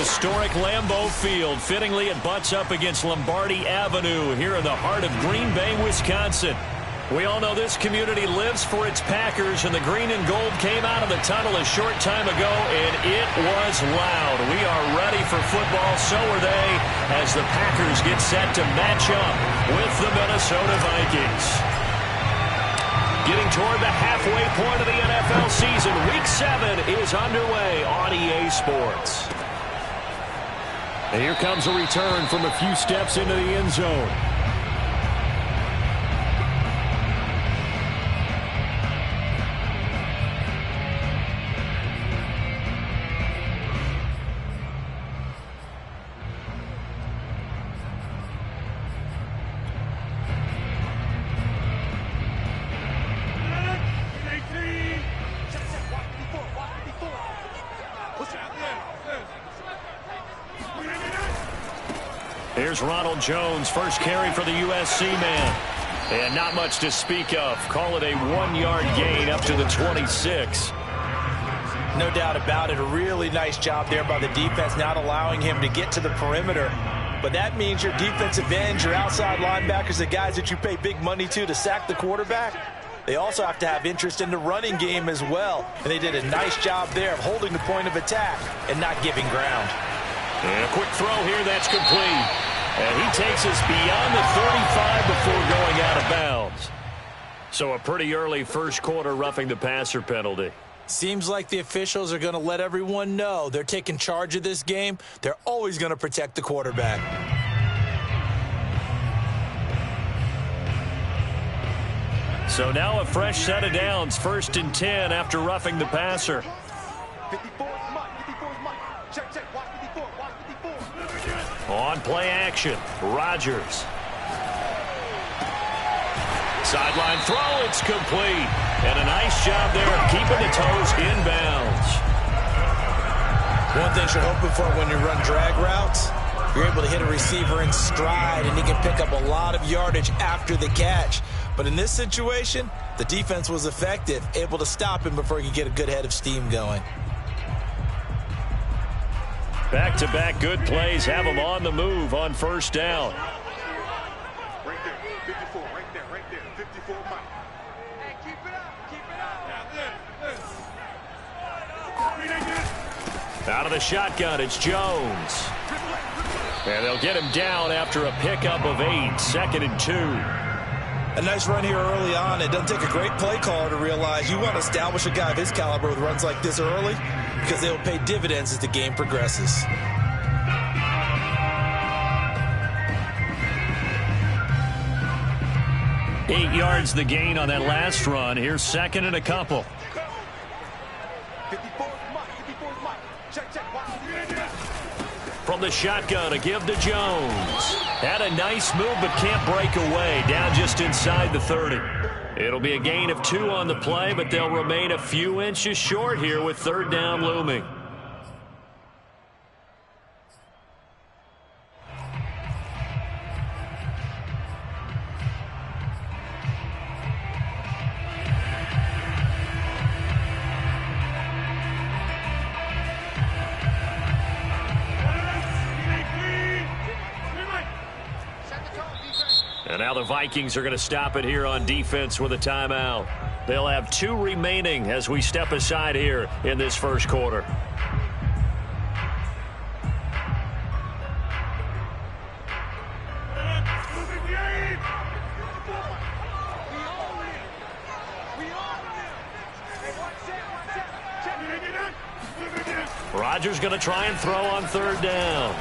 historic Lambeau Field. Fittingly, it butts up against Lombardi Avenue here in the heart of Green Bay, Wisconsin. We all know this community lives for its Packers, and the green and gold came out of the tunnel a short time ago, and it was loud. We are ready for football, so are they, as the Packers get set to match up with the Minnesota Vikings. Getting toward the halfway point of the NFL season, Week 7 is underway on EA Sports. And here comes a return from a few steps into the end zone. Here's Ronald Jones, first carry for the USC man. And not much to speak of. Call it a 1-yard gain up to the 26. No doubt about it. A really nice job there by the defense, not allowing him to get to the perimeter. But that means your defensive ends, your outside linebackers, the guys that you pay big money to sack the quarterback, they also have to have interest in the running game as well. And they did a nice job there of holding the point of attack and not giving ground. And a quick throw here, that's complete. And he takes us beyond the 35 before going out of bounds. So a pretty early first quarter roughing the passer penalty. Seems like the officials are going to let everyone know they're taking charge of this game. They're always going to protect the quarterback. So now a fresh set of downs, 1st and 10 after roughing the passer. 54 is Mike. 54 is Mike. Check, check. Watch 54. Watch 54. On play action, Rodgers. Sideline throw, it's complete. And a nice job there of keeping the toes inbounds. One thing you're hoping for when you run drag routes, you're able to hit a receiver in stride, and he can pick up a lot of yardage after the catch. But in this situation, the defense was effective, able to stop him before he could get a good head of steam going. Back-to-back good plays have him on the move on first down. Right there. 54. Right there. Right there. 54 Mike. Hey, keep it up. Keep it up. Out of the shotgun, it's Jones. And they'll get him down after a pickup of 8, 2nd and 2. A nice run here early on. It doesn't take a great play caller to realize you want to establish a guy of his caliber with runs like this early, because they'll pay dividends as the game progresses. Eight yards the gain on that last run. Here's 2nd and a couple. 54 is Mike. 54 is Mike. Check, check. Watch 54. From the shotgun, a give to Jones. Had a nice move, but can't break away. Down just inside the 30. It'll be a gain of 2 on the play, but they'll remain a few inches short here with 3rd down looming. And now the Vikings are going to stop it here on defense with a timeout. They'll have 2 remaining as we step aside here in this first quarter. Rodgers going to try and throw on 3rd down.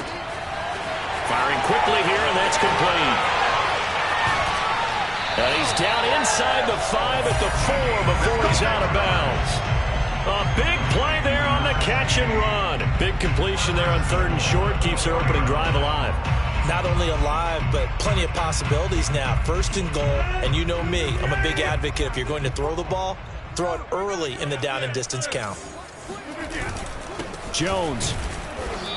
Firing quickly here, and that's complete. And he's down inside the 5 at the 4 before he's out of bounds. A big play there on the catch and run. Big completion there on 3rd and short. Keeps their opening drive alive. Not only alive, but plenty of possibilities now. 1st and goal, and you know me, I'm a big advocate. If you're going to throw the ball, throw it early in the down and distance count. Jones.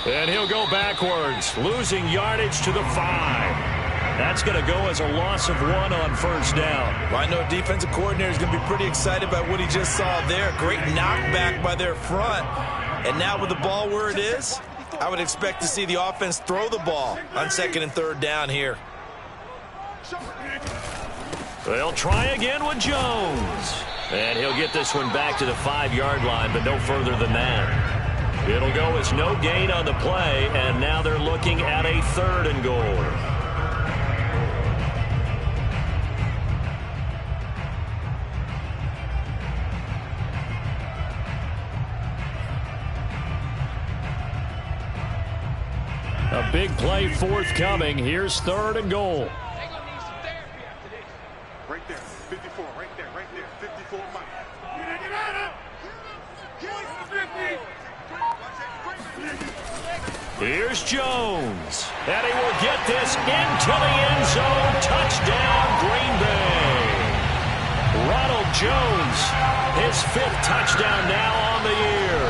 And he'll go backwards, losing yardage to the 5. That's going to go as a loss of 1 on 1st down. Well, I know defensive coordinator is going to be pretty excited about what he just saw there. Great knockback by their front. And now with the ball where it is, I would expect to see the offense throw the ball on 2nd and 3rd down here. They'll try again with Jones. And he'll get this one back to the 5-yard line, but no further than that. It'll go as no gain on the play, and now they're looking at a 3rd and goal. A big play forthcoming. Here's 3rd and goal. Right there, 54, right there, 54 Mike. Here's Jones. And he will get this into the end zone. Touchdown, Green Bay. Ronald Jones, his 5th touchdown now on the year.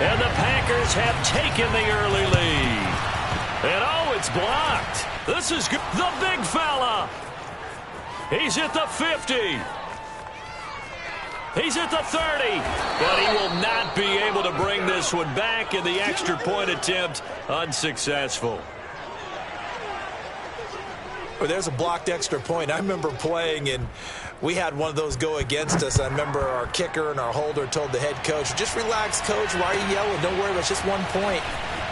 And the Packers have taken the early lead. And oh, it's blocked. This is good. The big fella. He's at the 50. He's at the 30. But he will not be able to bring this one back, and the extra point attempt unsuccessful. Well, there's a blocked extra point. I remember playing, and we had one of those go against us. I remember our kicker and our holder told the head coach, just relax, coach. Why are you yelling? Don't worry, it's just 1 point.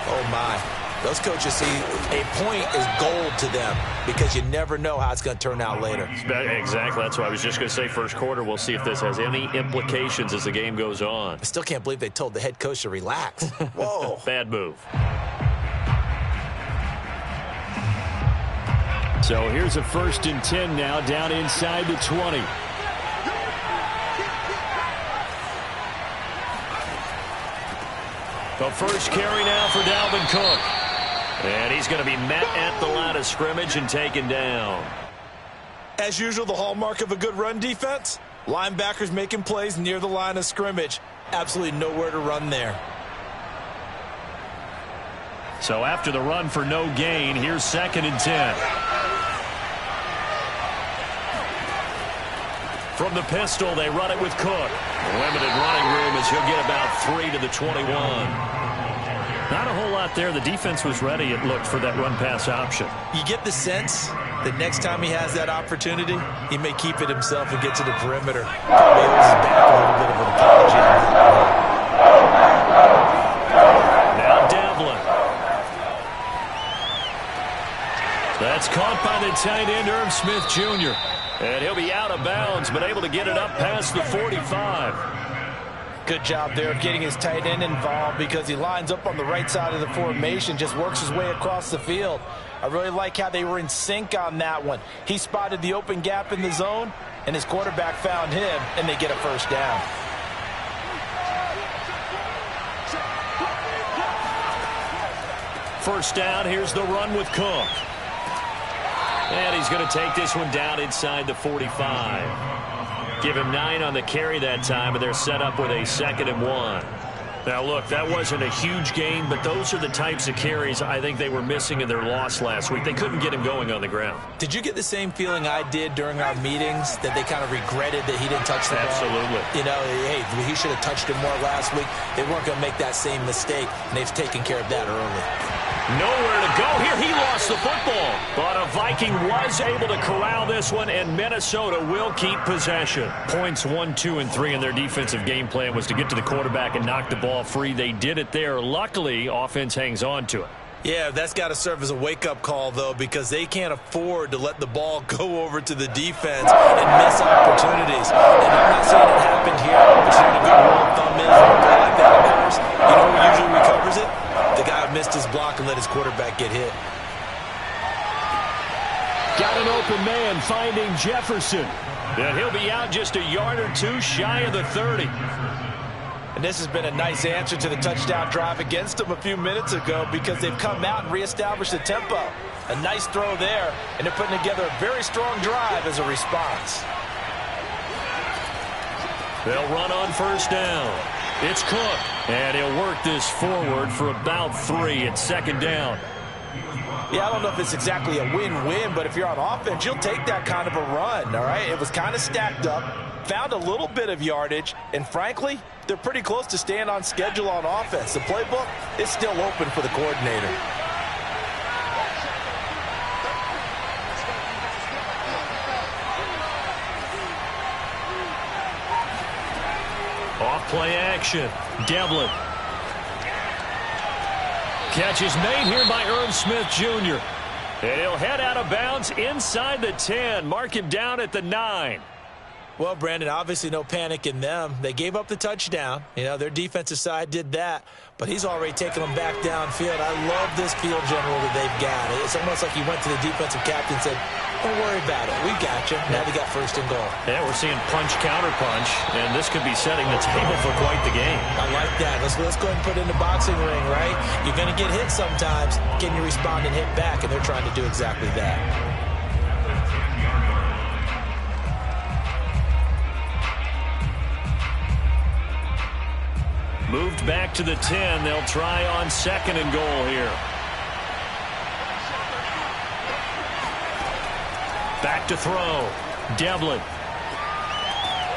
Oh, my. Those coaches see a point is gold to them because you never know how it's going to turn out later. Exactly. That's what I was just going to say. First quarter, we'll see if this has any implications as the game goes on. I still can't believe they told the head coach to relax. Whoa. Bad move. So here's a 1st and 10 now down inside the 20. The first carry now for Dalvin Cook. And he's going to be met at the line of scrimmage and taken down. As usual, the hallmark of a good run defense, linebackers making plays near the line of scrimmage. Absolutely nowhere to run there. So after the run for no gain, here's 2nd and 10. From the pistol, they run it with Cook. Limited running room as he'll get about 3 to the 21. Not a whole lot there. The defense was ready, it looked, for that run-pass option. You get the sense that next time he has that opportunity, he may keep it himself and get to the perimeter. Probably owes his back a little bit of an apology. Now Devlin. That's caught by the tight end, Irv Smith Jr. And he'll be out of bounds, but able to get it up past the 45. Good job there getting his tight end involved because he lines up on the right side of the formation, just works his way across the field. I really like how they were in sync on that one. He spotted the open gap in the zone, and his quarterback found him, and they get a 1st down. First down, here's the run with Cook. And he's going to take this one down inside the 45. Give him 9 on the carry that time, and they're set up with a 2nd and 1. Now, look, that wasn't a huge gain, but those are the types of carries I think they were missing in their loss last week. They couldn't get him going on the ground. Did you get the same feeling I did during our meetings, that they kind of regretted that he didn't touch the ball? Absolutely. You know, hey, he should have touched it more last week. They weren't going to make that same mistake, and they've taken care of that early. Nowhere to go here. He lost the football. But a Viking was able to corral this one, and Minnesota will keep possession. Points 1, 2, and 3 in their defensive game plan was to get to the quarterback and knock the ball free. They did it there. Luckily, offense hangs on to it. Yeah, that's got to serve as a wake-up call, though, because they can't afford to let the ball go over to the defense and miss opportunities. And I'm not saying it happened here, but you know what a good rule of thumb is? When a play like that occurs, you know who usually recovers it? The guy who missed his block and let his quarterback get hit. Got an open man finding Jefferson. And he'll be out just a yard or two shy of the 30. And this has been a nice answer to the touchdown drive against them a few minutes ago because they've come out and reestablished the tempo. A nice throw there, and they're putting together a very strong drive as a response. They'll run on first down. It's Cook, and he'll work this forward for about 3 at 2nd down. Yeah, I don't know if it's exactly a win-win, but if you're on offense, you'll take that kind of a run, all right? It was kind of stacked up, found a little bit of yardage, and frankly, they're pretty close to staying on schedule on offense. The playbook is still open for the coordinator. Off play action. Devlin. Catch is made here by Irv Smith Jr. And he'll head out of bounds inside the 10. Mark him down at the 9. Well, Brandon, obviously no panic in them. They gave up the touchdown. You know, their defensive side did that, but he's already taken them back downfield. I love this field general that they've got. It's almost like he went to the defensive captain and said, don't worry about it. We got you. Now they got first and goal. Yeah, we're seeing punch, counter punch, and this could be setting the table for quite the game. I like that. Let's go ahead and put it in the boxing ring, right? You're going to get hit sometimes. Can you respond and hit back? And they're trying to do exactly that. Moved back to the 10. They'll try on second and goal here. Back to throw. Devlin.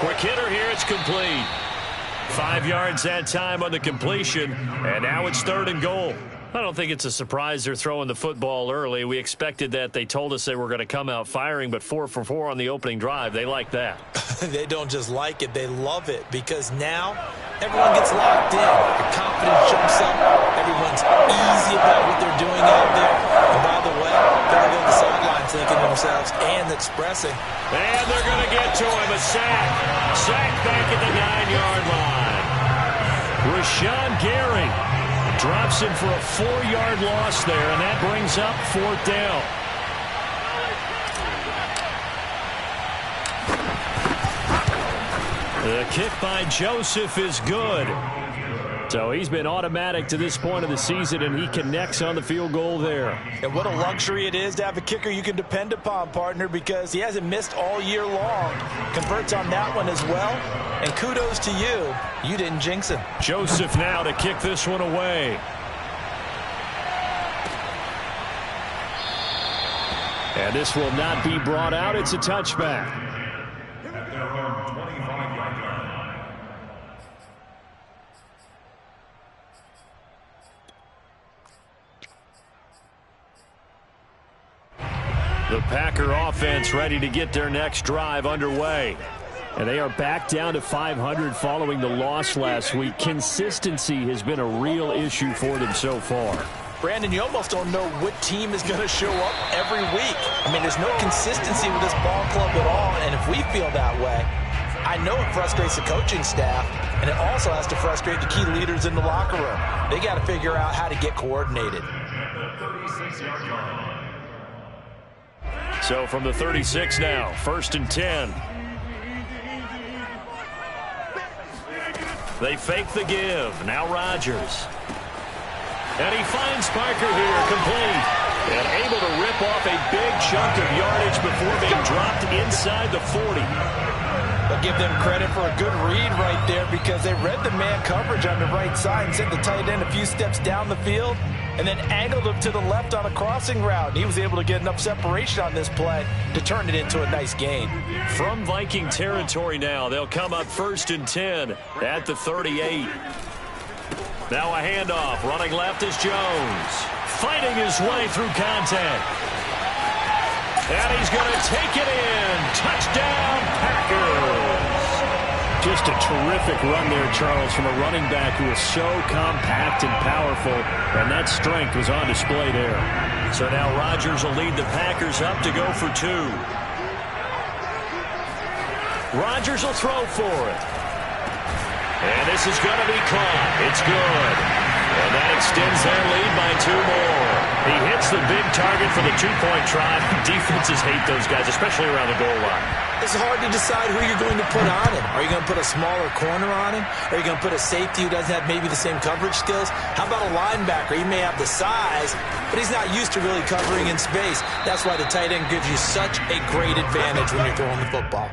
Quick hitter here. It's complete. 5 yards that time on the completion. And now it's third and goal. I don't think it's a surprise they're throwing the football early. We expected that. They told us they were going to come out firing, but 4 for 4 on the opening drive. They like that. They don't just like it. They love it because now everyone gets locked in. The confidence jumps up. Everyone's easy about what they're doing out there. And by the way, they're going to go to the sidelines thinking to themselves and expressing. And they're going to get to him. A sack. Sack back at the 9-yard line. Rashawn Gary drops him for a 4-yard loss there, and that brings up fourth down. The kick by Joseph is good. So he's been automatic to this point of the season, and he connects on the field goal there. And what a luxury it is to have a kicker you can depend upon, partner, because he hasn't missed all year long. Converts on that one as well. And kudos to you. You didn't jinx him. Joseph now to kick this one away. And this will not be brought out. It's a touchback. The Packer offense ready to get their next drive underway. And they are back down to 500 following the loss last week. Consistency has been a real issue for them so far. Brandon, you almost don't know what team is going to show up every week. I mean, there's no consistency with this ball club at all, and if we feel that way, I know it frustrates the coaching staff, and it also has to frustrate the key leaders in the locker room. They got to figure out how to get coordinated. So from the 36 now, 1st and 10. They fake the give. Now Rodgers. And he finds Parker here, complete. And able to rip off a big chunk of yardage before being dropped inside the 40. But give them credit for a good read right there because they read the man coverage on the right side and sent the tight end a few steps down the field and then angled him to the left on a crossing route. And he was able to get enough separation on this play to turn it into a nice gain. From Viking territory now, they'll come up 1st and 10 at the 38. Now a handoff. Running left is Jones. Fighting his way through contact. And he's going to take it in. Touchdown, Packers. Just a terrific run there, Charles, from a running back who is so compact and powerful, and that strength was on display there. So now Rodgers will lead the Packers up to go for 2. Rodgers will throw for it. And this is going to be caught. It's good. And that extends their lead by 2 more. He hits the big target for the 2-point try. Defenses hate those guys, especially around the goal line. It's hard to decide who you're going to put on him. Are you going to put a smaller corner on him? Are you going to put a safety who doesn't have maybe the same coverage skills? How about a linebacker? He may have the size, but he's not used to really covering in space. That's why the tight end gives you such a great advantage when you're throwing the football.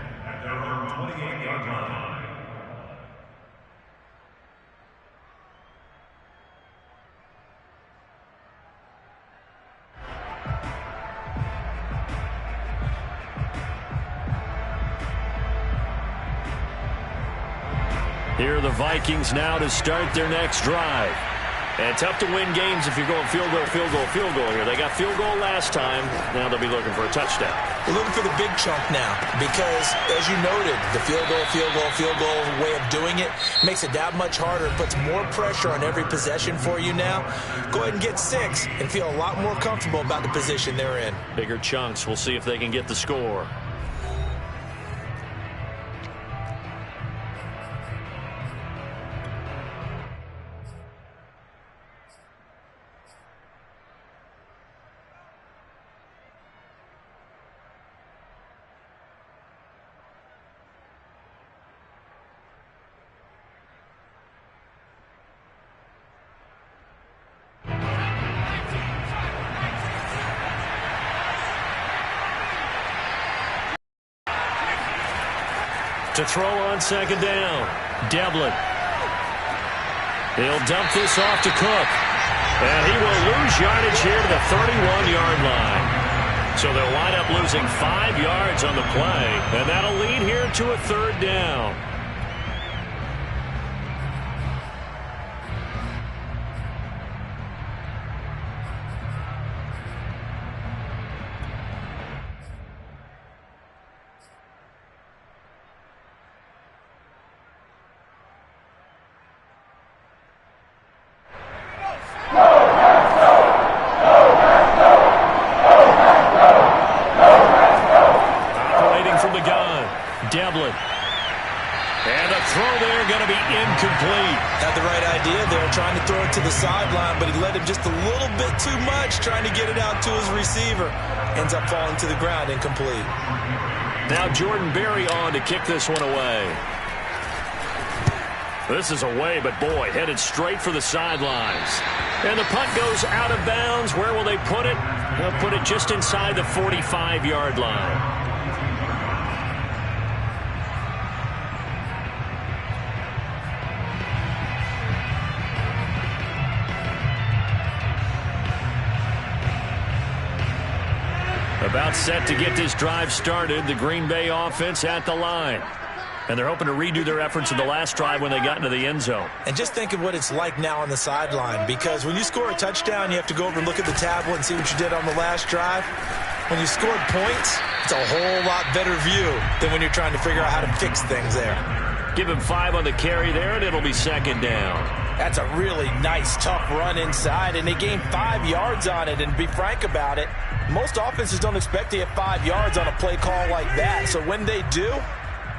Here are the Vikings now to start their next drive. And tough to win games if you're going field goal, field goal, field goal here. They got field goal last time. Now they'll be looking for a touchdown. We're looking for the big chunk now because, as you noted, the field goal, field goal, field goal way of doing it makes it that much harder and puts more pressure on every possession for you now. Go ahead and get 6 and feel a lot more comfortable about the position they're in. Bigger chunks. We'll see if they can get the score. To throw on second down, Devlin. He'll dump this off to Cook. And he will lose yardage here to the 31-yard line. So they'll wind up losing 5 yards on the play, and that'll lead here to a third down. Devlin. And the throw there going to be incomplete. Had the right idea there, trying to throw it to the sideline, but he let him just a little bit too much, trying to get it out to his receiver. Ends up falling to the ground, incomplete. Now Jordan Berry on to kick this one away. This is away, but boy, headed straight for the sidelines. And the punt goes out of bounds. Where will they put it? They'll put it just inside the 45-yard line. About set to get this drive started, the Green Bay offense at the line. And they're hoping to redo their efforts in the last drive when they got into the end zone. And just think of what it's like now on the sideline, because when you score a touchdown, you have to go over and look at the tablet and see what you did on the last drive. When you scored points, it's a whole lot better view than when you're trying to figure out how to fix things there. Give him 5 on the carry there, and it'll be second down. That's a really nice, tough run inside, and they gained 5 yards on it. And to be frank about it, most offenses don't expect to get 5 yards on a play call like that. So when they do,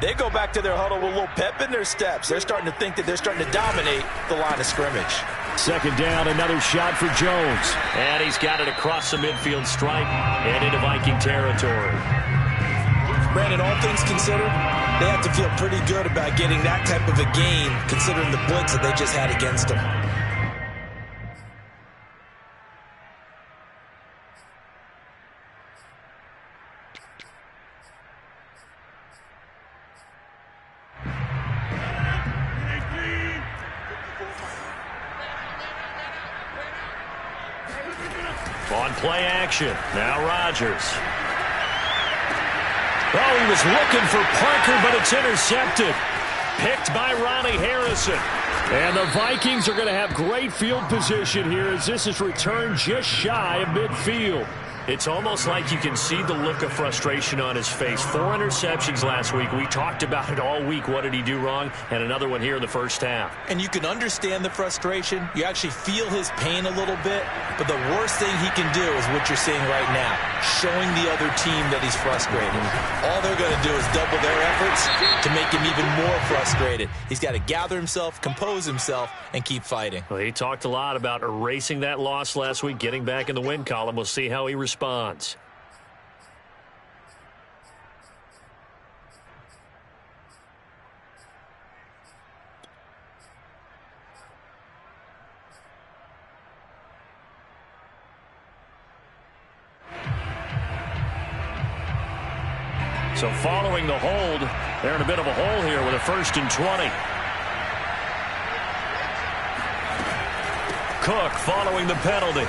they go back to their huddle with a little pep in their steps. They're starting to think that they're starting to dominate the line of scrimmage. Second down, another shot for Jones. And he's got it across the midfield stripe and into Viking territory. Brandon, all things considered, they have to feel pretty good about getting that type of a gain, considering the blitz that they just had against them. On play action, now Rodgers. Oh, he was looking for Parker, but it's intercepted. Picked by Ronnie Harrison. And the Vikings are going to have great field position here as this is returned just shy of midfield. It's almost like you can see the look of frustration on his face. 4 interceptions last week. We talked about it all week. What did he do wrong? And another one here in the first half. And you can understand the frustration. You actually feel his pain a little bit. But the worst thing he can do is what you're seeing right now, showing the other team that he's frustrated. All they're going to do is double their efforts to make him even more frustrated. He's got to gather himself, compose himself, and keep fighting. Well, he talked a lot about erasing that loss last week, getting back in the win column. We'll see how he responds. So following the hold, they're in a bit of a hole here with a 1st and 20. Cook following the penalty.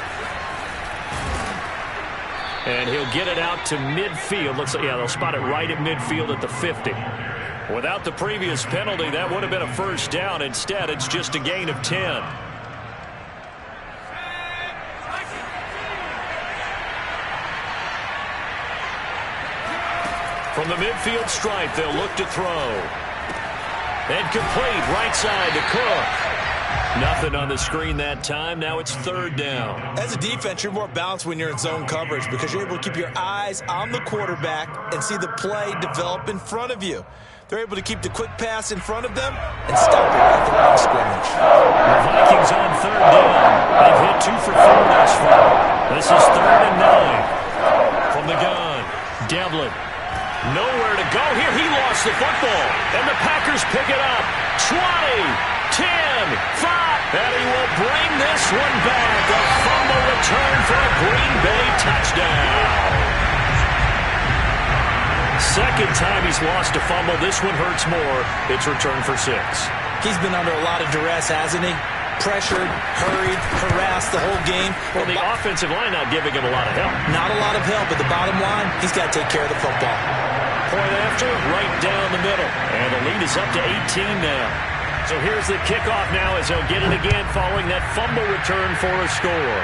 And he'll get it out to midfield. Looks like, yeah, they'll spot it right at midfield at the 50. Without the previous penalty, that would have been a first down. Instead, it's just a gain of 10. From the midfield stripe, they'll look to throw. And complete, right side to Cook. Nothing on the screen that time. Now it's third down. As a defense, you're more balanced when you're in zone coverage because you're able to keep your eyes on the quarterback and see the play develop in front of you. They're able to keep the quick pass in front of them and stop it at the line of scrimmage. The Vikings on third down. They've hit 2 for 4 thus far. This is 3rd and 9. From the gun, Devlin. Nowhere to go here. He lost the football. And the Packers pick it up. 20, 10, 5. And he will bring this one back. A fumble return for a Green Bay touchdown. Second time he's lost a fumble. This one hurts more. It's returned for 6. He's been under a lot of duress, hasn't he? Pressured, hurried, harassed the whole game. Well, the offensive line not giving him a lot of help. Not a lot of help, but the bottom line, he's got to take care of the football. Point after, right down the middle. And the lead is up to 18 now. So here's the kickoff now as they'll get it again following that fumble return for a score.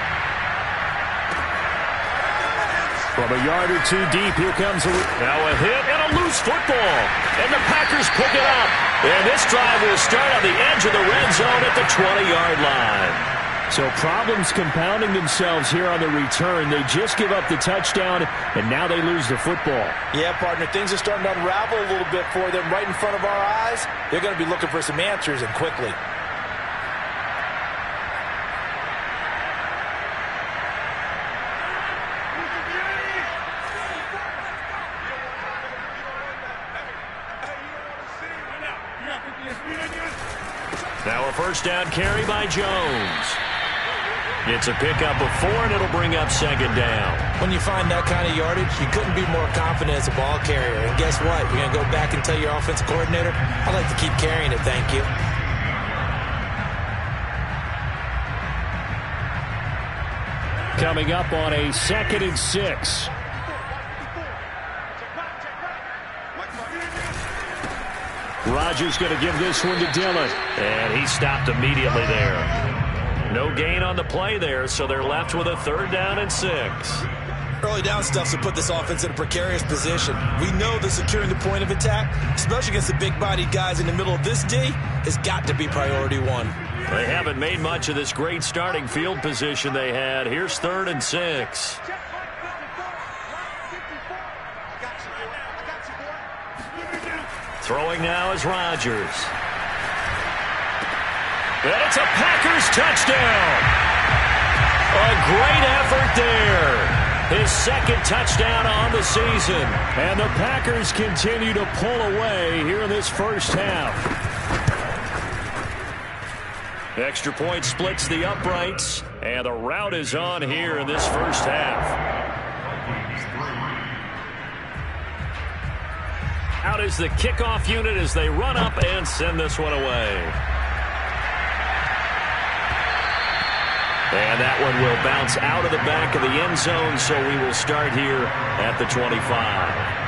From a yard or 2 deep, here comes now a hit and a loose football. And the Packers pick it up. And this drive will start on the edge of the red zone at the 20-yard line. So problems compounding themselves here on the return. They just give up the touchdown, and now they lose the football. Yeah, partner, things are starting to unravel a little bit for them right in front of our eyes. They're going to be looking for some answers, and quickly. Now a first down carry by Jones. It's a pickup of 4, and it'll bring up second down. When you find that kind of yardage, you couldn't be more confident as a ball carrier. And guess what? You're going to go back and tell your offensive coordinator, I'd like to keep carrying it, thank you. Coming up on a 2nd and 6. Rodgers going to give this one to Dillon. And he stopped immediately there. No gain on the play there, so they're left with a 3rd down and 6. Early down stuff to put this offense in a precarious position. We know that securing the point of attack, especially against the big-bodied guys in the middle of this D, has got to be priority 1. They haven't made much of this great starting field position they had. Here's 3rd and 6. Throwing now is Rodgers. And it's a Packers touchdown. A great effort there. His 2nd touchdown on the season. And the Packers continue to pull away here in this first half. Extra point splits the uprights. And the rout is on here in this first half. Out is the kickoff unit as they run up and send this one away. And that one will bounce out of the back of the end zone, so we will start here at the 25.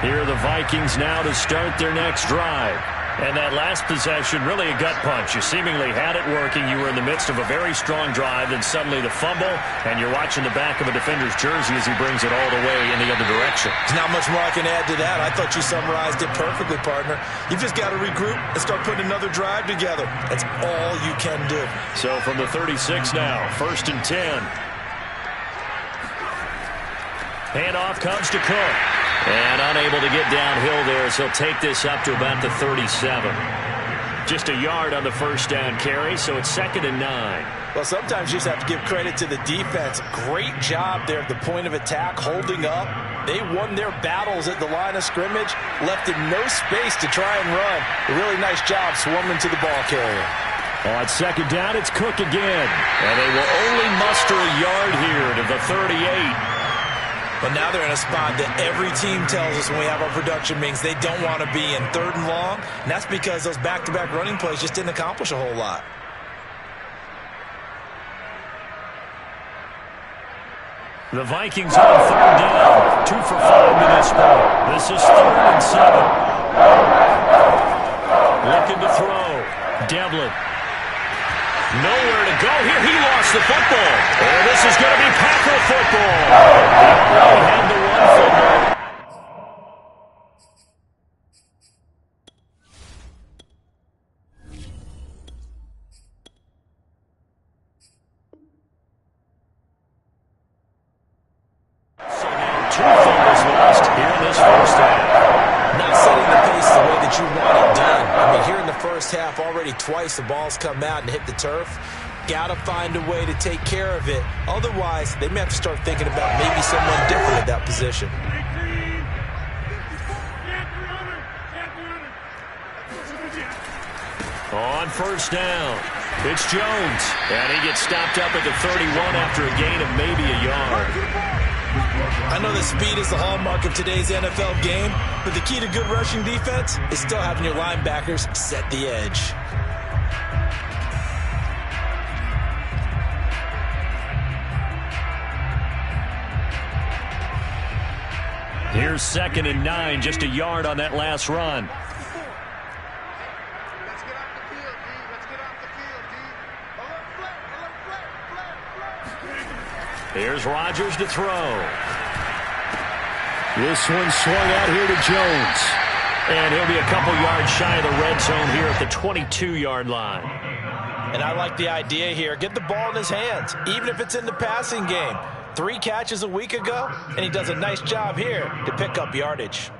Here are the Vikings now to start their next drive. And that last possession, really a gut punch. You seemingly had it working. You were in the midst of a very strong drive, then suddenly the fumble, and you're watching the back of a defender's jersey as he brings it all the way in the other direction. There's not much more I can add to that. I thought you summarized it perfectly, partner. You've just got to regroup and start putting another drive together. That's all you can do. So from the 36 now, 1st and 10. Handoff comes to Cook. And unable to get downhill there, so he'll take this up to about the 37. Just a yard on the first down carry, so it's 2nd and 9. Well, sometimes you just have to give credit to the defense. Great job there at the point of attack, holding up. They won their battles at the line of scrimmage, left in no space to try and run. A really nice job swarming to the ball carrier. On 2nd down, it's Cook again. And they will only muster a yard here to the 38. But now they're in a spot that every team tells us when we have our production meetings they don't want to be in, 3rd and long. And that's because those back-to-back running plays just didn't accomplish a whole lot. The Vikings on 3rd down. 2 for 5 to this point. This is 3rd and 7. Looking to throw. Devlin. Nowhere to go here. He lost the football. And this is going to be Packer football. They already had the run football. So now 2 fumbles lost here in this first half. Not setting the pace the way that you want it done. I mean, here in the first half, already twice the ball's come out and hit the turf. Got to find a way to take care of it. Otherwise, they may have to start thinking about maybe someone different at that position. On 1st down, it's Jones. And he gets stopped up at the 31 after a gain of maybe a yard. I know that speed is the hallmark of today's NFL game, but the key to good rushing defense is still having your linebackers set the edge. Here's 2nd and 9, just a yard on that last run. Let's get off the field, D. Let's get off the field, D. Alert, Here's Rodgers to throw. This one swung out here to Jones. And he'll be a couple yards shy of the red zone here at the 22-yard line. And I like the idea here. Get the ball in his hands, even if it's in the passing game. 3 catches a week ago, and he does a nice job here to pick up yardage.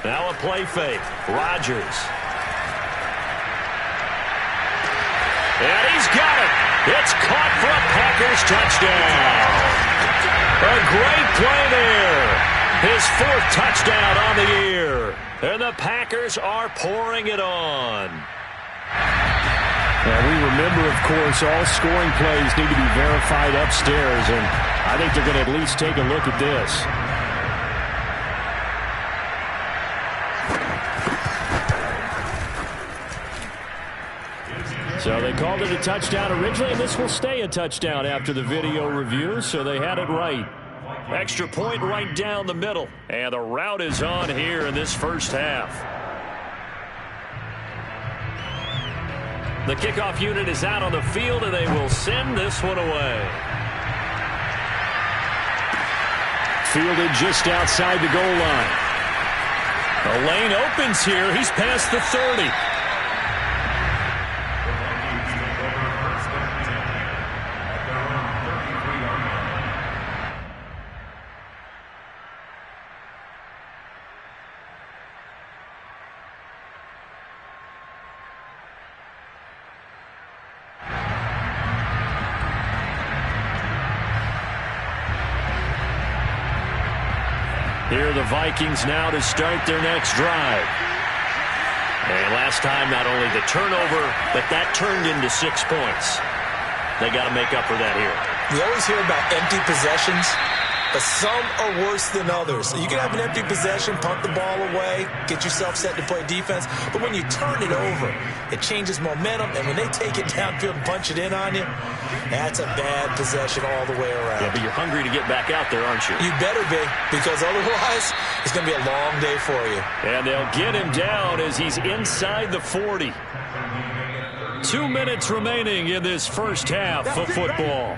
Now a play fake. Rodgers. And he's got it. It's caught for a Packers touchdown. A great play there. His 4th touchdown on the year. And the Packers are pouring it on. Now we remember, of course, all scoring plays need to be verified upstairs, and I think they're going to at least take a look at this. So they called it a touchdown originally, and this will stay a touchdown after the video review, so they had it right. Extra point right down the middle. And the route is on here in this first half. The kickoff unit is out on the field, and they will send this one away. Fielded just outside the goal line. The lane opens here. He's past the 30. Here are the Vikings now to start their next drive. And last time, not only the turnover, but that turned into 6 points. They got to make up for that here. We always hear about empty possessions, but some are worse than others. You can have an empty possession, punt the ball away, get yourself set to play defense, but when you turn it over, it changes momentum, and when they take it downfield and punch it in on you, that's a bad possession all the way around. Yeah, but you're hungry to get back out there, aren't you? You better be, because otherwise it's going to be a long day for you. And they'll get him down as he's inside the 40. 2 minutes remaining in this first half of football.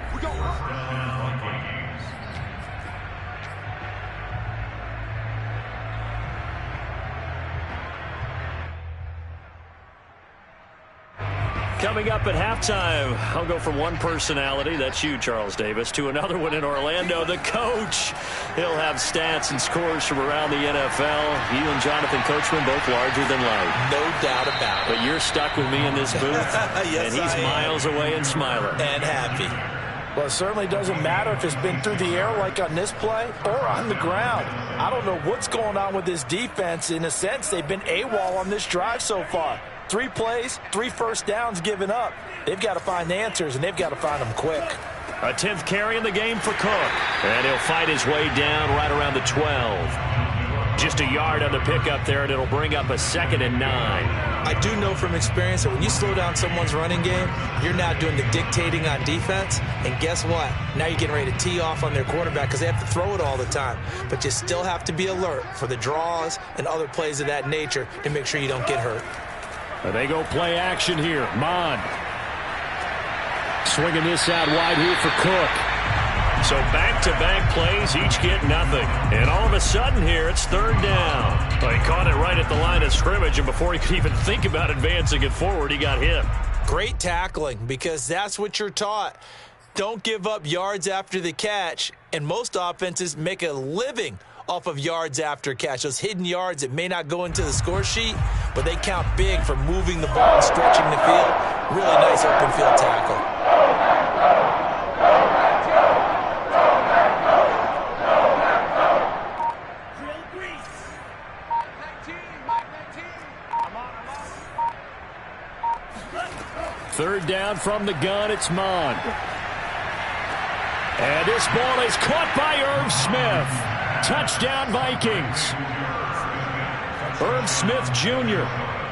Coming up at halftime, I'll go from one personality, that's you, Charles Davis, to another one in Orlando, the coach. He'll have stats and scores from around the NFL. You and Jonathan Coachman both larger than life. No doubt about it. But you're stuck with me in this booth, Yes, and he's miles away and smiling. And happy. Well, it certainly doesn't matter if it's been through the air like on this play or on the ground. I don't know what's going on with this defense. In a sense, they've been AWOL on this drive so far. 3 plays, 3 first downs given up. They've got to find answers, and they've got to find them quick. A 10th carry in the game for Cook. And he'll fight his way down right around the 12. Just a yard on the pickup there, and it'll bring up a 2nd and 9. I do know from experience that when you slow down someone's running game, you're not doing the dictating on defense. And guess what? Now you're getting ready to tee off on their quarterback because they have to throw it all the time. But you still have to be alert for the draws and other plays of that nature to make sure you don't get hurt. They go play action here. Mon swinging this out wide here for Cook. So back-to-back plays, each get nothing. And all of a sudden here, it's 3rd down. He caught it right at the line of scrimmage, and before he could even think about advancing it forward, he got hit. Great tackling, because that's what you're taught. Don't give up yards after the catch, and most offenses make a living off of yards after catch. Those hidden yards that may not go into the score sheet, but they count big for moving the ball and stretching the field. Really nice open field tackle. Third down from the gun, it's Mon. And this ball is caught by Irv Smith. Touchdown, Vikings. Irv Smith Jr.,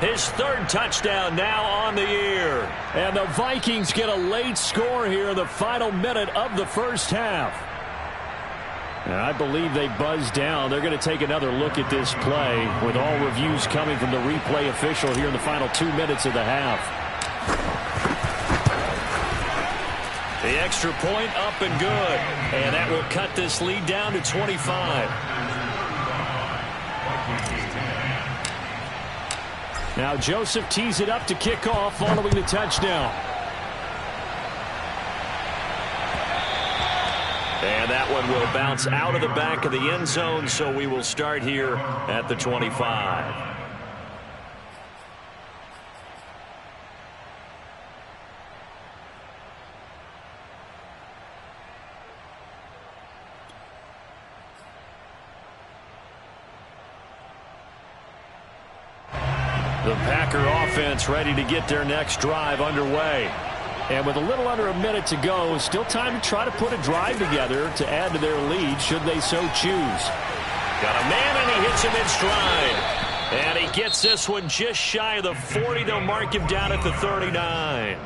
his 3rd touchdown now on the year. And the Vikings get a late score here in the final minute of the first half. And I believe they buzzed down. They're going to take another look at this play with all reviews coming from the replay official here in the final 2 minutes of the half. The extra point up and good. And that will cut this lead down to 25. Now Joseph tees it up to kick off following the touchdown. And that one will bounce out of the back of the end zone, so we will start here at the 25. The Packer offense ready to get their next drive underway. And with a little under a minute to go, still time to try to put a drive together to add to their lead should they so choose. Got a man, and he hits him in stride. And he gets this one just shy of the 40. They'll mark him down at the 39.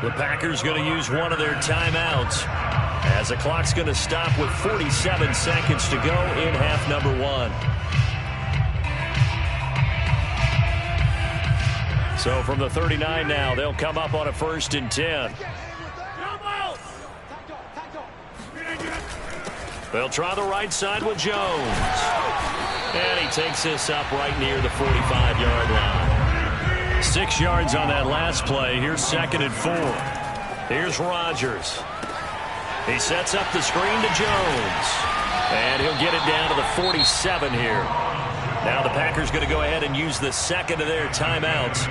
The Packers going to use one of their timeouts as the clock's going to stop with 47 seconds to go in half number 1. So from the 39 now, they'll come up on a 1st and 10. They'll try the right side with Jones. And he takes this up right near the 45-yard line. 6 yards on that last play. Here's 2nd and 4. Here's Rodgers. He sets up the screen to Jones. And he'll get it down to the 47 here. Now the Packers going to go ahead and use the 2nd of their timeouts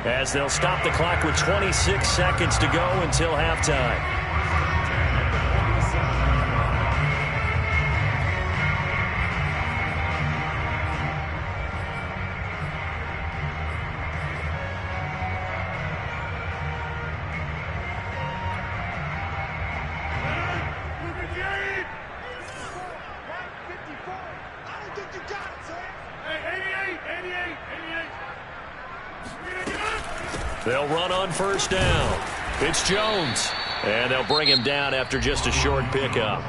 as they'll stop the clock with 26 seconds to go until halftime. They'll run on 1st down. It's Jones. And they'll bring him down after just a short pickup.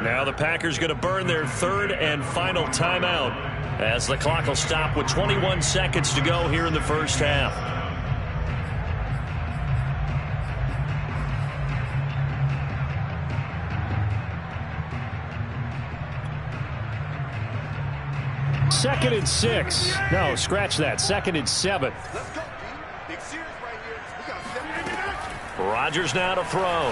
Now the Packers going to burn their 3rd and final timeout as the clock will stop with 21 seconds to go here in the first half. Second and 6. No, scratch that. 2nd and 7. Let's go, D. Big series right here. We got 7 minutes. Rodgers now to throw.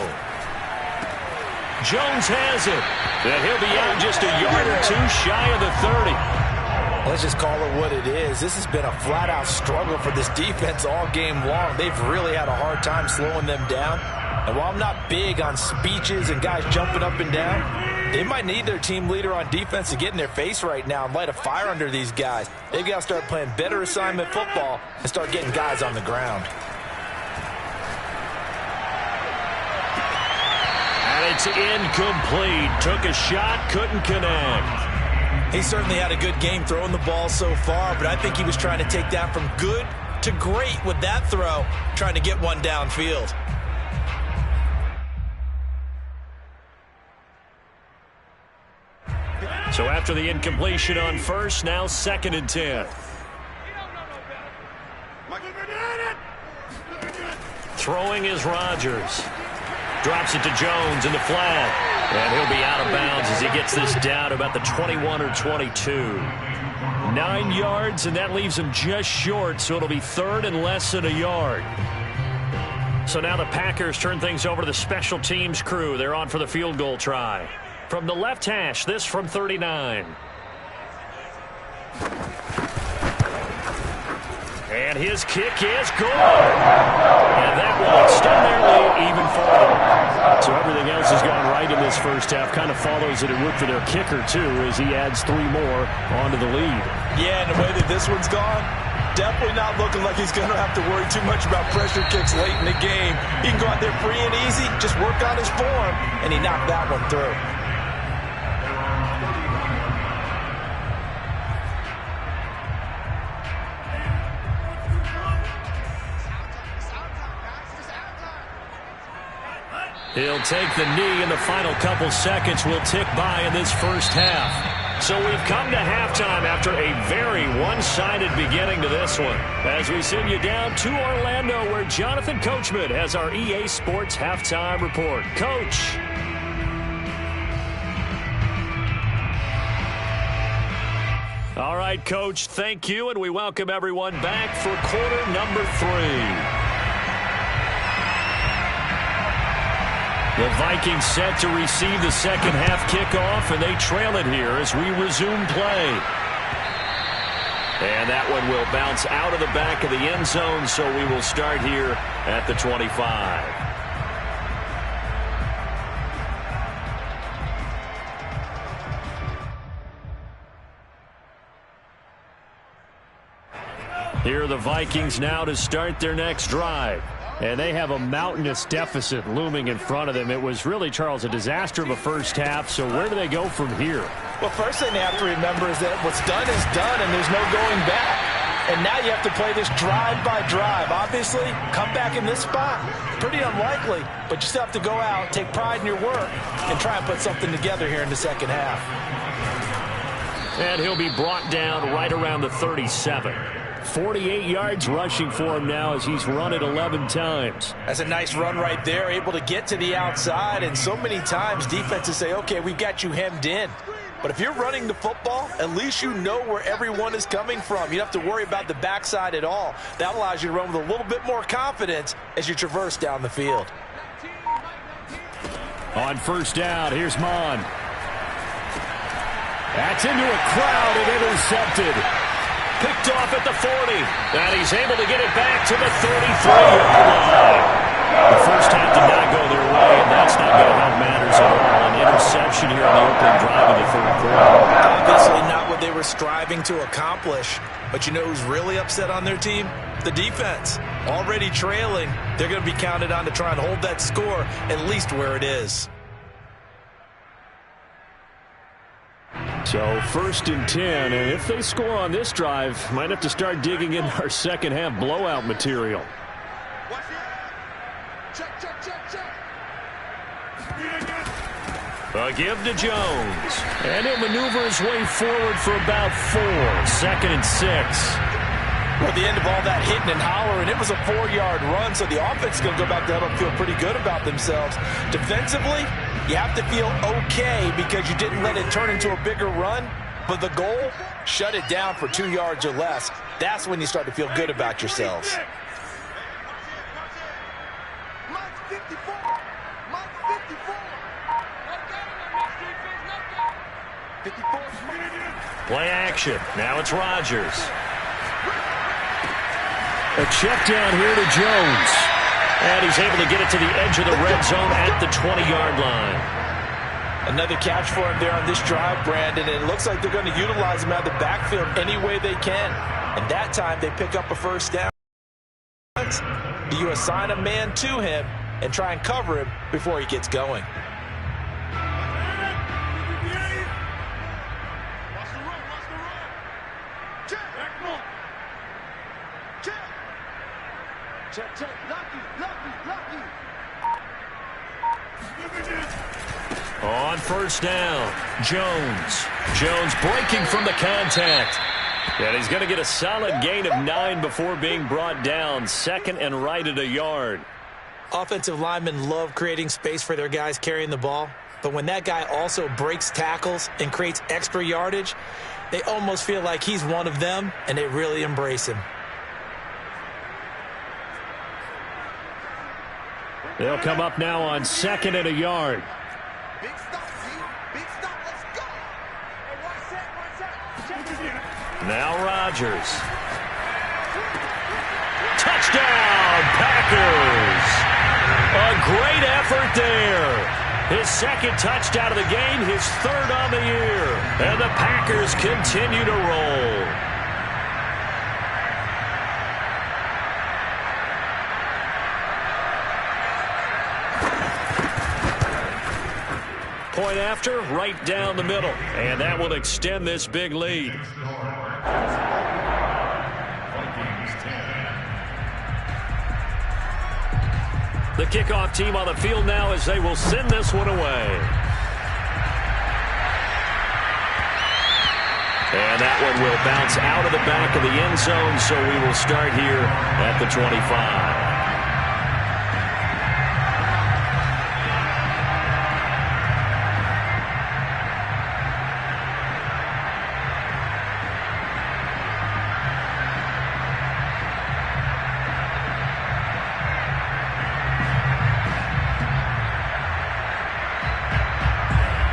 Jones has it. And he'll be out just a yard or 2 shy of the 30. Let's just call it what it is. This has been a flat-out struggle for this defense all game long. They've really had a hard time slowing them down. And while I'm not big on speeches and guys jumping up and down, they might need their team leader on defense to get in their face right now and light a fire under these guys. They've got to start playing better assignment football and start getting guys on the ground. And it's incomplete. Took a shot, couldn't connect. He certainly had a good game throwing the ball so far, but I think he was trying to take that from good to great with that throw, trying to get one downfield. So after the incompletion on first, now 2nd and 10. Throwing is Rodgers. Drops it to Jones in the flat. And he'll be out of bounds as he gets this down about the 21 or 22. 9 yards, and that leaves him just short, so it'll be 3rd and less than a yard. So now the Packers turn things over to the special teams crew. They're on for the field goal try. From the left hash, this from 39. And his kick is good. And that will extend their lead even further. So everything else has gone right in this first half. Kind of follows that it would for their kicker, too, as he adds 3 more onto the lead. Yeah, and the way that this one's gone, definitely not looking like he's going to have to worry too much about pressure kicks late in the game. He can go out there free and easy, just work on his form, and he knocked that one through. He'll take the knee, and the final couple seconds will tick by in this first half. So we've come to halftime after a very one-sided beginning to this one. As we send you down to Orlando, where Jonathan Coachman has our EA Sports Halftime Report. Coach. All right, Coach, thank you, and we welcome everyone back for quarter number 3. The Vikings set to receive the second half kickoff, and they trail it here as we resume play. And that one will bounce out of the back of the end zone, so we will start here at the 25. Here are the Vikings now to start their next drive. And they have a mountainous deficit looming in front of them. It was really, Charles, a disaster of a first half. So where do they go from here? Well, first thing they have to remember is that what's done is done, and there's no going back. And now you have to play this drive by drive. Obviously, come back in this spot, pretty unlikely. But you still have to go out, take pride in your work, and try and put something together here in the second half. And he'll be brought down right around the 37. 48 yards rushing for him now as he's run it 11 times. That's a nice run right there, able to get to the outside. And so many times defenses say, okay, we've got you hemmed in. But if you're running the football, at least you know where everyone is coming from. You don't have to worry about the backside at all. That allows you to run with a little bit more confidence as you traverse down the field. On first down, here's Mon. That's into a crowd and intercepted. Picked off at the 40, and he's able to get it back to the 33-yard line. The first half did not go their way, and that's not going to help matters at all. An interception here on the opening drive of the third quarter. Obviously not what they were striving to accomplish, but you know who's really upset on their team? The defense. Already trailing, they're going to be counted on to try and hold that score at least where it is. So 1st and 10, and if they score on this drive, might have to start digging in our second half blowout material. A give to Jones, and he'll maneuver his way forward for about 4. 2nd and 6. Well, at the end of all that hitting and hollering, it was a 4-yard run, so the offense is going to go back there and feel pretty good about themselves. Defensively, you have to feel okay because you didn't let it turn into a bigger run, but the goal, shut it down for 2 yards or less. That's when you start to feel good about yourselves. Play action. Now it's Rodgers. A check down here to Jones. And he's able to get it to the edge of the red zone at the 20-yard line. Another catch for him there on this drive, Brandon. And it looks like they're going to utilize him out of the backfield any way they can. And that time they pick up a first down. Do you assign a man to him and try and cover him before he gets going? Check. Lucky. On first down, Jones breaking from the contact. And he's going to get a solid gain of 9 before being brought down. Second and right at a yard. Offensive linemen love creating space for their guys carrying the ball. But when that guy also breaks tackles and creates extra yardage, they almost feel like he's one of them, and they really embrace him. They'll come up now on second and a yard. Big stop, Z. Big stop. Let's go. Hey, watch that. Now Rodgers. Touchdown, Packers. A great effort there. His second touchdown of the game, his third on the year. And the Packers continue to roll. Point after, right down the middle. And that will extend this big lead. The kickoff team on the field now as they will send this one away. And that one will bounce out of the back of the end zone, so we will start here at the 25.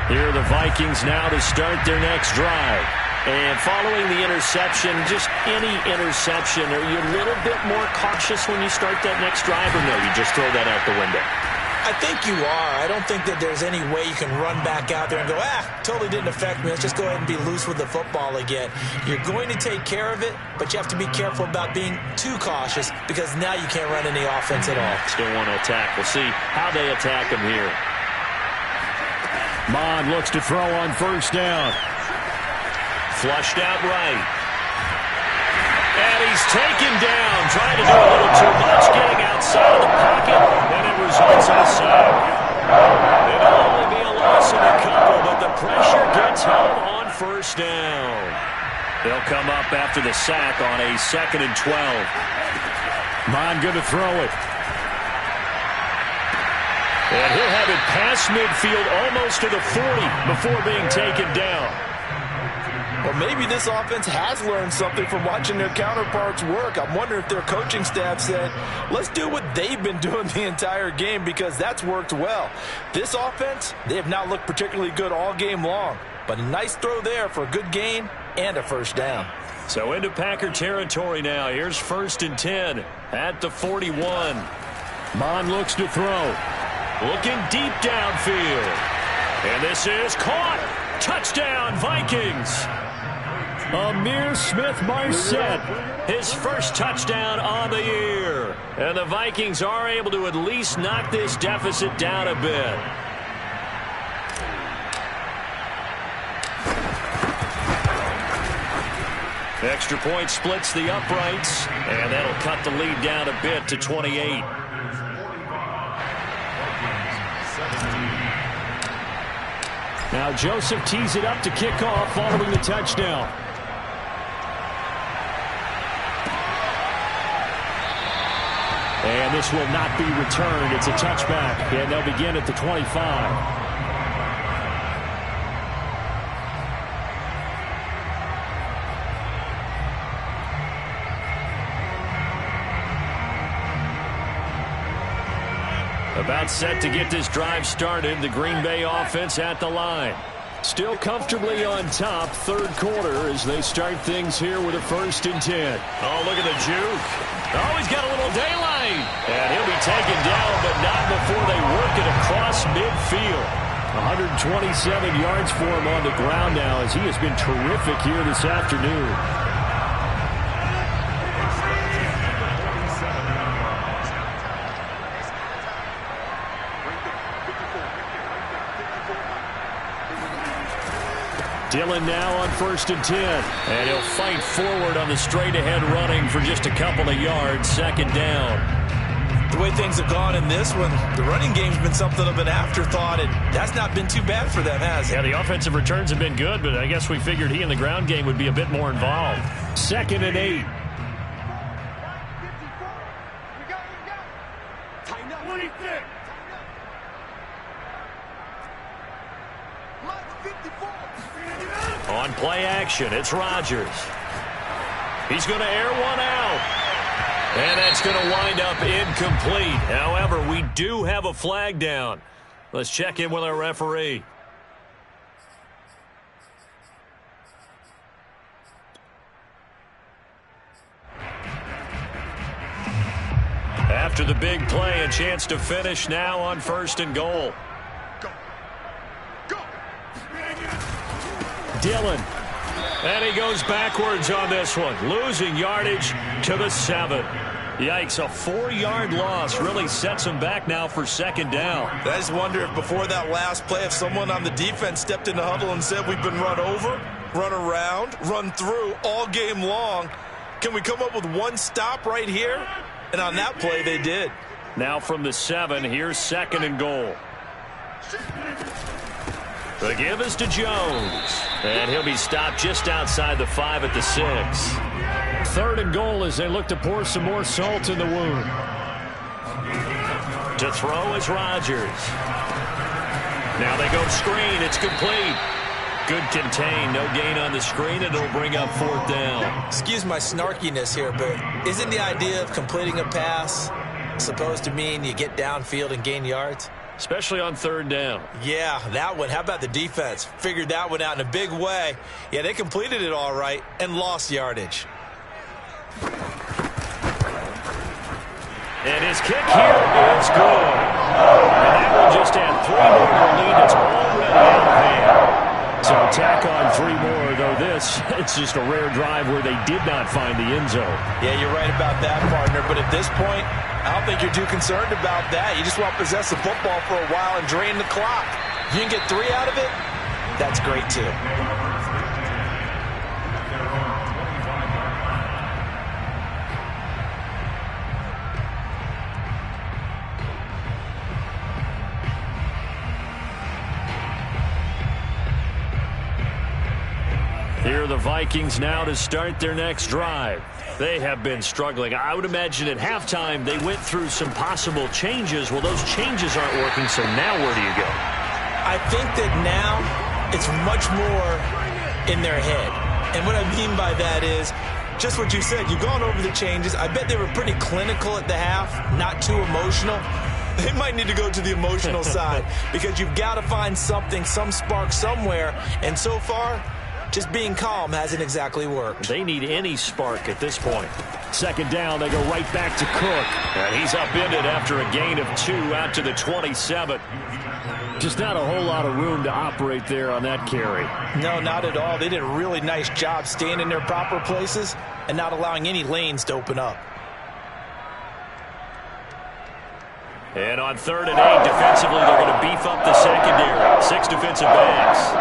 Here are the Vikings now to start their next drive. And following the interception, just any interception, are you a little bit more cautious when you start that next drive, or no, you just throw that out the window? I think you are. I don't think that there's any way you can run back out there and go, totally didn't affect me. Let's just go ahead and be loose with the football again. You're going to take care of it, but you have to be careful about being too cautious because now you can't run any offense at all. Still want to attack. We'll see how they attack him here. Mond looks to throw on first down. Flushed out right. And he's taken down, trying to do a little too much, getting outside of the pocket, and it results in a sack. It'll only be a loss of a couple, but the pressure gets home on first down. They'll come up after the sack on a 2nd and 12. Mond going to throw it. And he'll have it past midfield almost to the 40 before being taken down. Well, maybe this offense has learned something from watching their counterparts work. I'm wondering if their coaching staff said, let's do what they've been doing the entire game because that's worked well. This offense, they have not looked particularly good all game long. But a nice throw there for a good gain and a first down. So into Packer territory now. Here's 1st and 10 at the 41. Mond looks to throw. Looking deep downfield. And this is caught. Touchdown, Vikings. Amir Smith-Marset, his first touchdown on the year. And the Vikings are able to at least knock this deficit down a bit. Extra point splits the uprights, and that'll cut the lead down a bit to 28. Now Joseph tees it up to kick off following the touchdown. And this will not be returned. It's a touchback, and they'll begin at the 25. About set to get this drive started. The Green Bay offense at the line. Still comfortably on top, third quarter, as they start things here with a 1st and 10. Oh, look at the juke. Oh, he's got a little daylight. And he'll be taken down, but not before they work it across midfield. 127 yards for him on the ground now, as he has been terrific here this afternoon. Dillon now on 1st and 10. And he'll fight forward on the straight-ahead running for just a couple of yards. 2nd down. The way things have gone in this one, the running game's been something of an afterthought, and that's not been too bad for them, has it? Yeah, the offensive returns have been good, but I guess we figured he in the ground game would be a bit more involved. 2nd and 8. On play action, it's Rodgers. He's going to air one out. And that's going to wind up incomplete. However, we do have a flag down. Let's check in with our referee. After the big play, a chance to finish now on 1st and goal. Dillon. And he goes backwards on this one, losing yardage to the 7. Yikes, a 4-yard loss really sets him back now for 2nd down. I just wonder if before that last play, if someone on the defense stepped in the huddle and said we've been run over, run around, run through all game long. Can we come up with one stop right here? And on that play, they did. Now from the 7, here's 2nd and goal. The give is to Jones. And he'll be stopped just outside the 5 at the 6. 3rd and goal as they look to pour some more salt in the wound. To throw is Rodgers. Now they go screen. It's complete. Good contain. No gain on the screen, and it'll bring up 4th down. Excuse my snarkiness here, but isn't the idea of completing a pass supposed to mean you get downfield and gain yards? Especially on 3rd down. Yeah, that one. How about the defense? Figured that one out in a big way. Yeah, they completed it all right and lost yardage. And his kick here is good. And that one just had 3 more to lead. It's already out of hand. So tack on 3 more, though this, it's just a rare drive where they did not find the end zone. Yeah, you're right about that, partner. But at this point, I don't think you're too concerned about that. You just want to possess the football for a while and drain the clock. If you can get 3 out of it, that's great too. Here are the Vikings now to start their next drive. They have been struggling. I would imagine at halftime they went through some possible changes. Well, those changes aren't working, so now where do you go? I think that now it's much more in their head. And what I mean by that is just what you said. You've gone over the changes. I bet they were pretty clinical at the half, not too emotional. They might need to go to the emotional side because you've got to find something, some spark somewhere. And so far, just being calm hasn't exactly worked. They need any spark at this point. 2nd down, they go right back to Cook. And he's upended after a gain of 2 out to the 27. Just not a whole lot of room to operate there on that carry. No, not at all. They did a really nice job staying in their proper places and not allowing any lanes to open up. And on 3rd and 8, defensively, they're going to beef up the secondary. 6 defensive backs.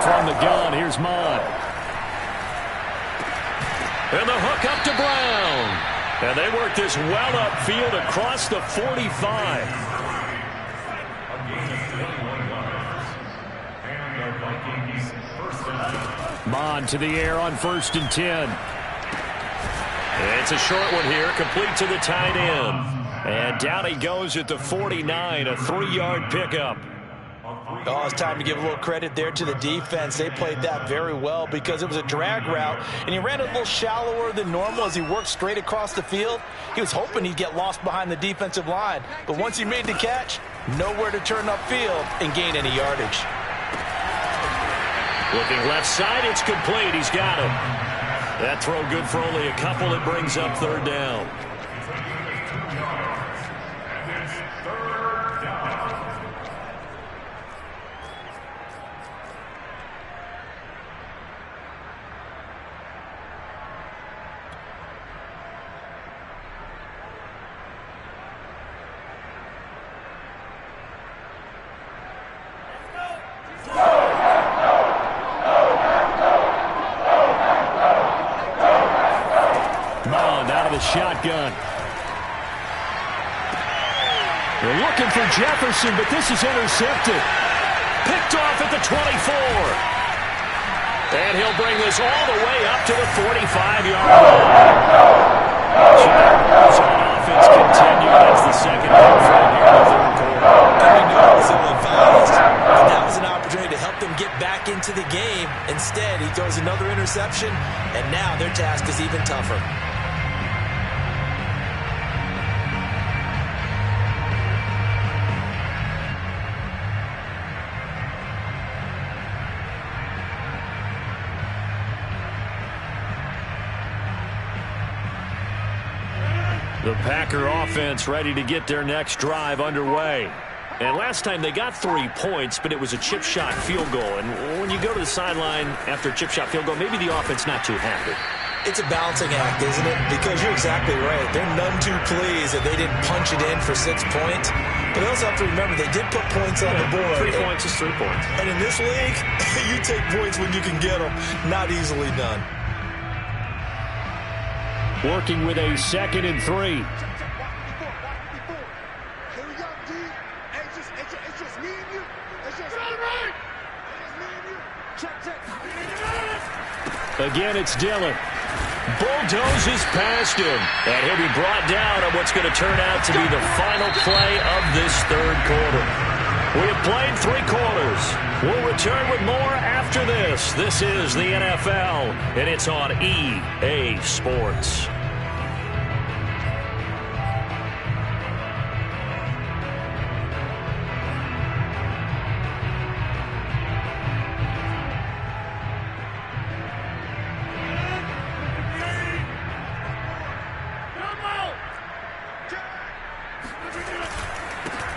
From the gun, here's Mond. And the hook up to Brown. And they work this well upfield across the 45. Mond to the air on 1st and 10. It's a short one here, complete to the tight end. And down he goes at the 49, a 3-yard pickup. Oh, it's time to give a little credit there to the defense. They played that very well because it was a drag route, and he ran a little shallower than normal as he worked straight across the field. He was hoping he'd get lost behind the defensive line, but once he made the catch, nowhere to turn upfield and gain any yardage. Looking left side, it's complete. He's got it. That throw good for only a couple. It brings up third down. Shotgun. They're looking for Jefferson, but this is intercepted. Picked off at the 24. And he'll bring this all the way up to the 45-yard line. So offense continued as the second half right here in the third quarter. And we knew it was ill-advised, but that was an opportunity to help them get back into the game. Instead, he throws another interception, and now their task is even tougher. The Packer offense ready to get their next drive underway. And last time they got 3 points, but it was a chip shot field goal. And when you go to the sideline after a chip shot field goal, maybe the offense not too happy. It's a balancing act, isn't it? Because you're exactly right. They're none too pleased that they didn't punch it in for 6 points. But they also have to remember they did put points on the board. 3 points is 3 points. And in this league, you take points when you can get them. Not easily done. Working with a 2nd and 3. Again, it's Dillon. Bulldozes past him. And he'll be brought down on what's going to turn out to be the final play of this third quarter. We have played 3 quarters. We'll return with more after this. This is the NFL, and it's on EA Sports.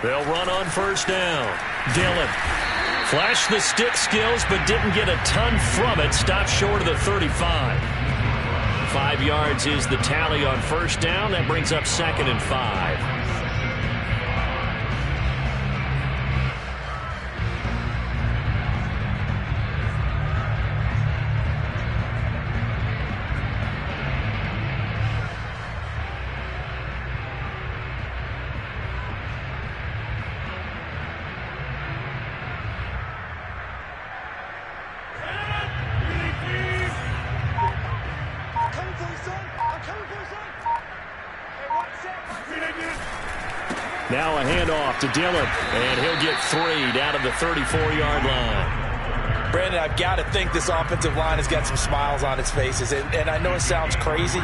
They'll run on first down. Dillon flashed the stick skills, but didn't get a ton from it. Stopped short of the 35. 5 yards is the tally on first down. That brings up 2nd and 5. Now a handoff to Dillon, and he'll get 3 down to the 34-yard line. Brandon, I've got to think this offensive line has got some smiles on its faces. And I know it sounds crazy,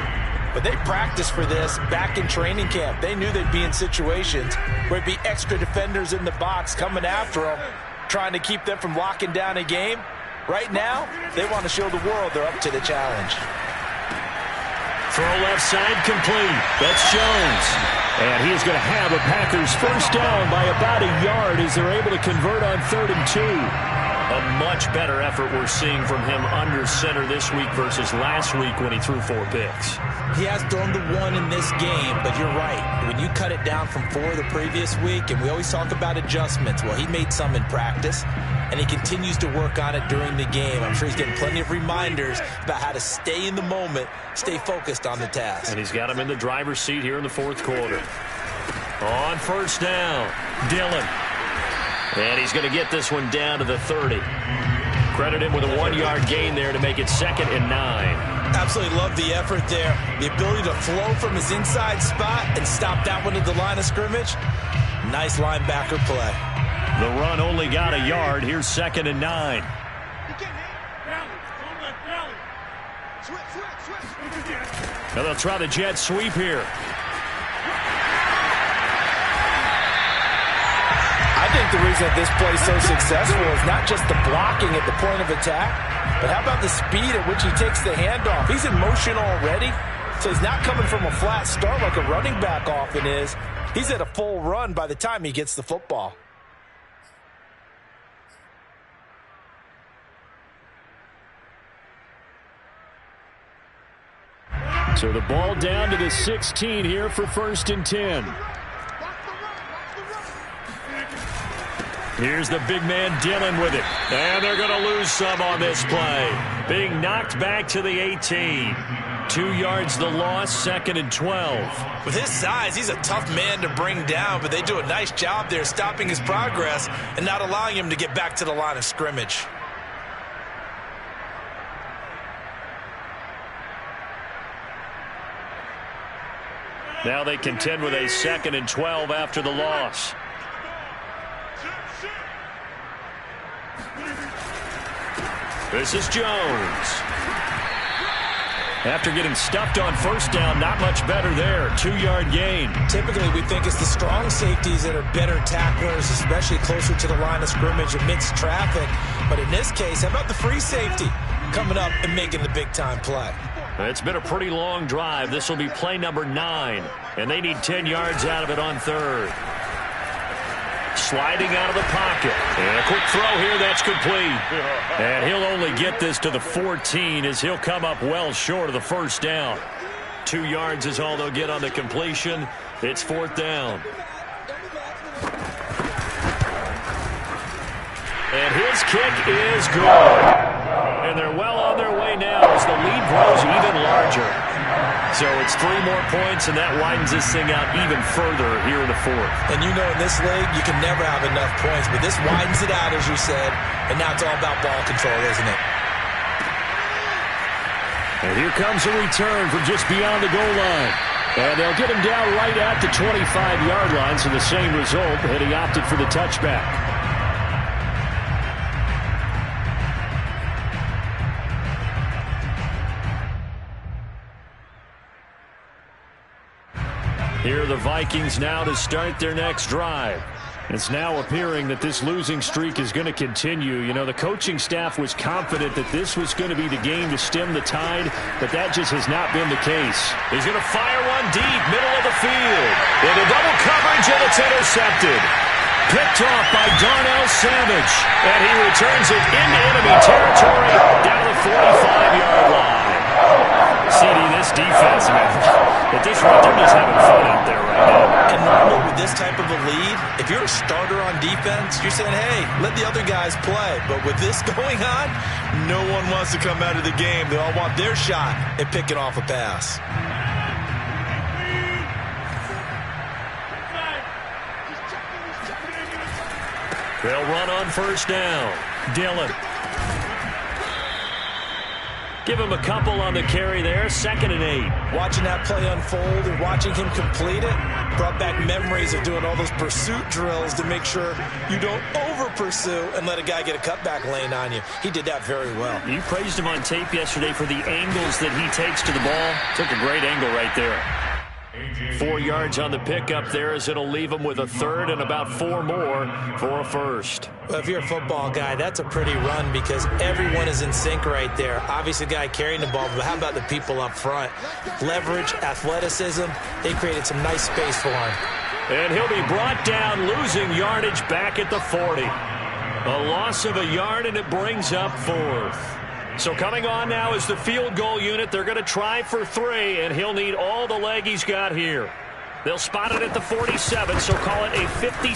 but they practiced for this back in training camp. They knew they'd be in situations where it'd be extra defenders in the box coming after them, trying to keep them from locking down a game. Right now, they want to show the world they're up to the challenge. Throw left side complete. That's Jones. And he's going to have a Packers first down by about a yard as they're able to convert on 3rd and 2. A much better effort we're seeing from him under center this week versus last week when he threw 4 picks. He has thrown the 1 in this game, but you're right. When you cut it down from 4 the previous week, and we always talk about adjustments, well, he made some in practice, and he continues to work on it during the game. I'm sure he's getting plenty of reminders about how to stay in the moment, stay focused on the task. And he's got him in the driver's seat here in the 4th quarter. On first down, Dillon. And he's going to get this one down to the 30. Credit him with a 1-yard gain there to make it 2nd and 9. Absolutely love the effort there. The ability to flow from his inside spot and stop that one at the line of scrimmage. Nice linebacker play. The run only got a yard. Here's 2nd and 9. Now they'll try the jet sweep here. think the reason that this play is so successful is not just the blocking at the point of attack, but how about the speed at which he takes the handoff? He's in motion already, so he's not coming from a flat start like a running back often is. He's at a full run by the time he gets the football. So the ball down to the 16 here for 1st and 10. Here's the big man Dillon with it. And they're going to lose some on this play. Being knocked back to the 18. 2 yards the loss, 2nd and 12. With his size, he's a tough man to bring down, but they do a nice job there stopping his progress and not allowing him to get back to the line of scrimmage. Now they contend with a 2nd and 12 after the loss. This is Jones. After getting stuffed on 1st down, not much better there. 2-yard gain. Typically, we think it's the strong safeties that are better tacklers, especially closer to the line of scrimmage amidst traffic. But in this case, how about the free safety coming up and making the big-time play? It's been a pretty long drive. This will be play number 9, and they need 10 yards out of it on 3rd. Sliding out of the pocket. And a quick throw here, that's complete. And he'll only get this to the 14 as he'll come up well short of the 1st down. 2 yards is all they'll get on the completion. It's 4th down. And his kick is good. And they're well on their way now as the lead grows even larger. So it's 3 more points, and that widens this thing out even further here in the 4th. And you know in this league, you can never have enough points, but this widens it out, as you said, and now it's all about ball control, isn't it? And here comes a return from just beyond the goal line. And they'll get him down right at the 25-yard line, so the same result, and he opted for the touchback. Here are the Vikings now to start their next drive. It's now appearing that this losing streak is going to continue. You know, the coaching staff was confident that this was going to be the game to stem the tide, but that just has not been the case. He's going to fire one deep, middle of the field. Into double coverage, and it's intercepted. Picked off by Darnell Savage, and he returns it into enemy territory down the 45-yard line. CD, this defense, man, at this rate, they're just having fun out there right now. And normally with this type of a lead, if you're a starter on defense, you're saying, hey, let the other guys play. But with this going on, no one wants to come out of the game. They all want their shot at picking off a pass. They'll run on 1st down. Dillon. Give him a couple on the carry there. 2nd and 8. Watching that play unfold and watching him complete it brought back memories of doing all those pursuit drills to make sure you don't over-pursue and let a guy get a cutback lane on you. He did that very well. You praised him on tape yesterday for the angles that he takes to the ball. Took a great angle right there. 4 yards on the pickup there as it'll leave him with a 3rd and about 4 more for a 1st. Well, if you're a football guy, that's a pretty run because everyone is in sync right there. Obviously, the guy carrying the ball, but how about the people up front? Leverage, athleticism, they created some nice space for him. And he'll be brought down, losing yardage back at the 40. A loss of a yard, and it brings up 4th. So coming on now is the field goal unit. They're going to try for 3, and he'll need all the leg he's got here. They'll spot it at the 47, so call it a 50.